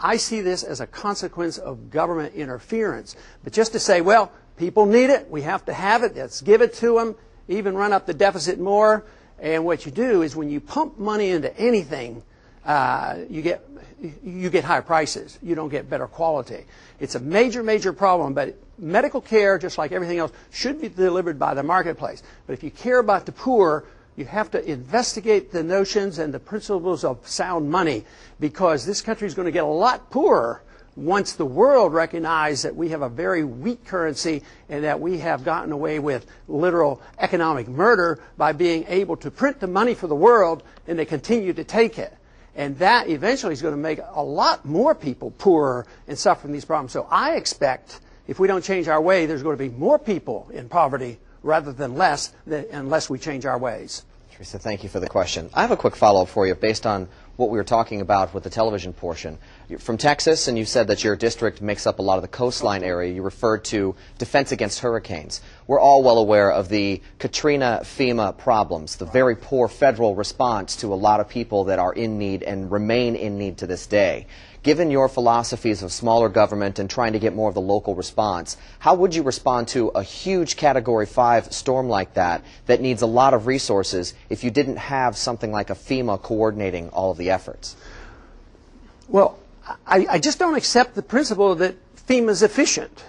I see this as a consequence of government interference. But just to say, well, people need it, we have to have it, let's give it to them, even run up the deficit more. And what you do is when you pump money into anything, you get higher prices. You don't get better quality. It's a major, major problem, but medical care, just like everything else, should be delivered by the marketplace. But if you care about the poor, you have to investigate the notions and the principles of sound money, because this country is going to get a lot poorer once the world recognizes that we have a very weak currency and that we have gotten away with literal economic murder by being able to print the money for the world, and they continue to take it. And that eventually is going to make a lot more people poorer and suffer from these problems. So I expect if we don't change our way, there's going to be more people in poverty rather than less, unless we change our ways. Teresa, thank you for the question. I have a quick follow-up for you based on what we were talking about with the television portion. You're from Texas, and you said that your district makes up a lot of the coastline area. You referred to defense against hurricanes. We're all well aware of the Katrina FEMA problems, the very poor federal response to a lot of people that are in need and remain in need to this day. Given your philosophies of smaller government and trying to get more of the local response, how would you respond to a huge Category 5 storm like that that needs a lot of resources if you didn't have something like a FEMA coordinating all of the efforts? Well, I just don't accept the principle that FEMA is efficient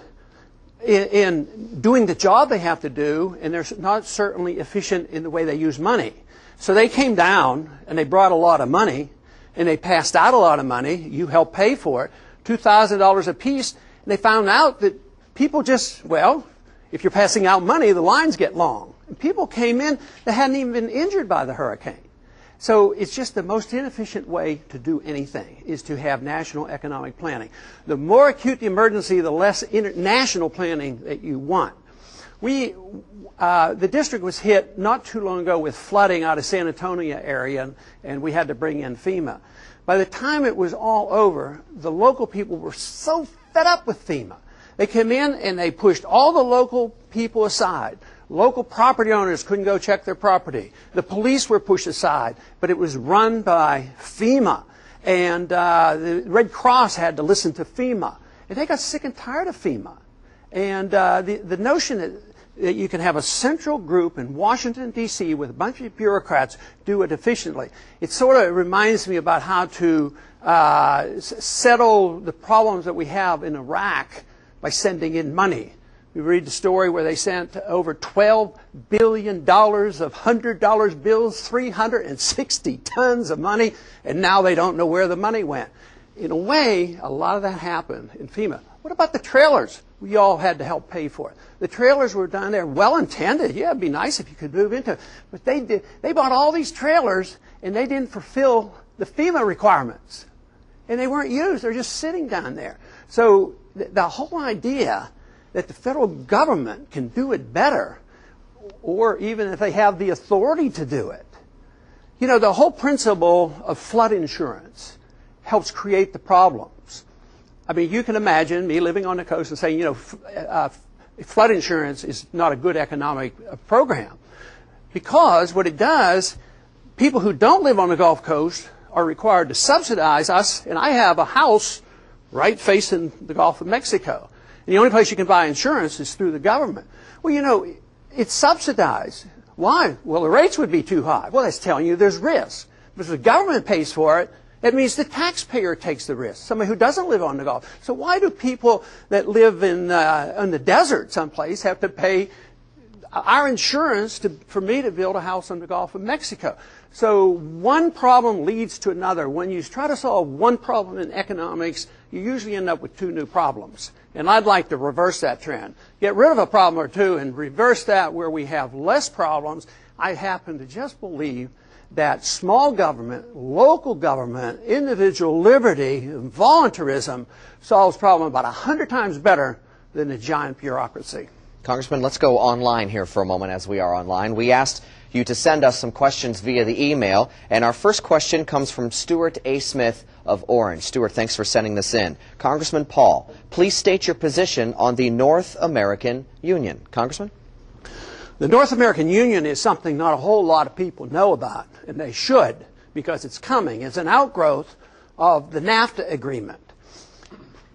in doing the job they have to do, and they're not certainly efficient in the way they use money. So they came down and they brought a lot of money, and they passed out a lot of money. You helped pay for it, $2,000 a piece. And they found out that people just, well, if you're passing out money, the lines get long. And people came in that hadn't even been injured by the hurricane. So it's just the most inefficient way to do anything is to have national economic planning. The more acute the emergency, the less national planning that you want. The district was hit not too long ago with flooding out of San Antonio area, and we had to bring in FEMA. By the time it was all over, the local people were so fed up with FEMA. They came in and they pushed all the local people aside. Local property owners couldn't go check their property. The police were pushed aside, but it was run by FEMA. And the Red Cross had to listen to FEMA. And they got sick and tired of FEMA. And the notion that you can have a central group in Washington, D.C. with a bunch of bureaucrats do it efficiently. It sort of reminds me about how to settle the problems that we have in Iraq by sending in money. We read the story where they sent over $12 billion of $100 bills, 360 tons of money, and now they don't know where the money went. In a way, a lot of that happened in FEMA. What about the trailers? We all had to help pay for it. The trailers were down there, well-intended. Yeah, it'd be nice if you could move into it. But they bought all these trailers, and they didn't fulfill the FEMA requirements. And they weren't used. They're just sitting down there. So the whole idea that the federal government can do it better, or even if they have the authority to do it. You know, the whole principle of flood insurance helps create the problems. I mean, you can imagine me living on the coast and saying, you know, flood insurance is not a good economic program. Because what it does, people who don't live on the Gulf Coast are required to subsidize us, and I have a house right facing the Gulf of Mexico. And the only place you can buy insurance is through the government. Well, you know, it's subsidized. Why? Well, the rates would be too high. Well, that's telling you there's risk. But if the government pays for it, it means the taxpayer takes the risk, somebody who doesn't live on the Gulf. So why do people that live in the desert someplace have to pay our insurance for me to build a house on the Gulf of Mexico? So one problem leads to another. When you try to solve one problem in economics, you usually end up with two new problems. And I'd like to reverse that trend. Get rid of a problem or two and reverse that where we have less problems. I happen to just believe that small government, local government, individual liberty, and voluntarism solves problems about 100 times better than a giant bureaucracy. Congressman, let's go online here for a moment as we are online. We asked you to send us some questions via the email, and our first question comes from Stewart A. Smith of Orange. Stewart, thanks for sending this in. Congressman Paul, please state your position on the North American Union. Congressman? The North American Union is something not a whole lot of people know about, and they should, because it's coming. It's an outgrowth of the NAFTA agreement.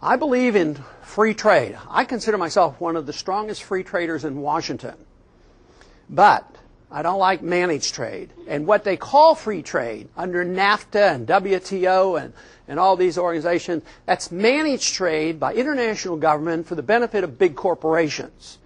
I believe in free trade. I consider myself one of the strongest free traders in Washington. But I don't like managed trade. And what they call free trade under NAFTA and WTO and all these organizations, that's managed trade by international government for the benefit of big corporations.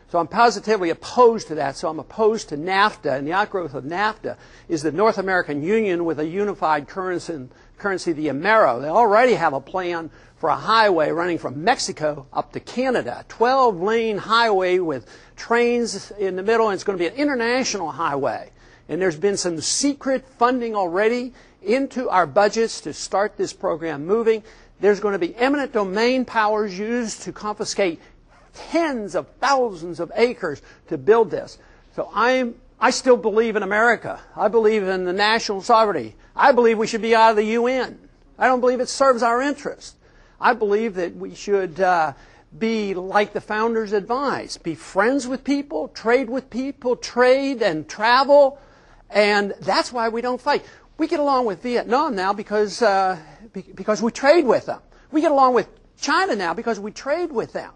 So I'm positively opposed to that. So I'm opposed to NAFTA. And the outgrowth of NAFTA is the North American Union with a unified currency, the Amero. They already have a plan for a highway running from Mexico up to Canada. 12-lane highway with trains in the middle, and it's going to be an international highway. And there's been some secret funding already into our budgets to start this program moving. There's going to be eminent domain powers used to confiscate tens of thousands of acres to build this. So I still believe in America. I believe in the national sovereignty. I believe we should be out of the UN. I don't believe it serves our interest. I believe that we should be like the founders advised. Be friends with people, trade and travel, and that's why we don't fight. We get along with Vietnam now because we trade with them. We get along with China now because we trade with them.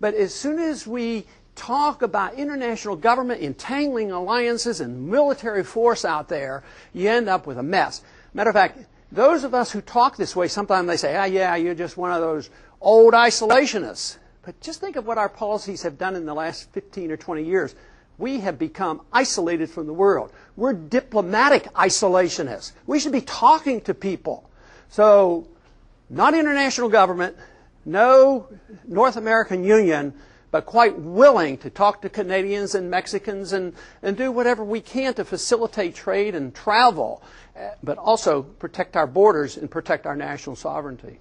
But as soon as we talk about international government entangling alliances and military force out there, you end up with a mess. Matter of fact, those of us who talk this way, sometimes they say, yeah, you're just one of those old isolationists. But just think of what our policies have done in the last 15 or 20 years. We have become isolated from the world. We're diplomatic isolationists. We should be talking to people. So, not international government, no North American Union, but quite willing to talk to Canadians and Mexicans and do whatever we can to facilitate trade and travel, but also protect our borders and protect our national sovereignty.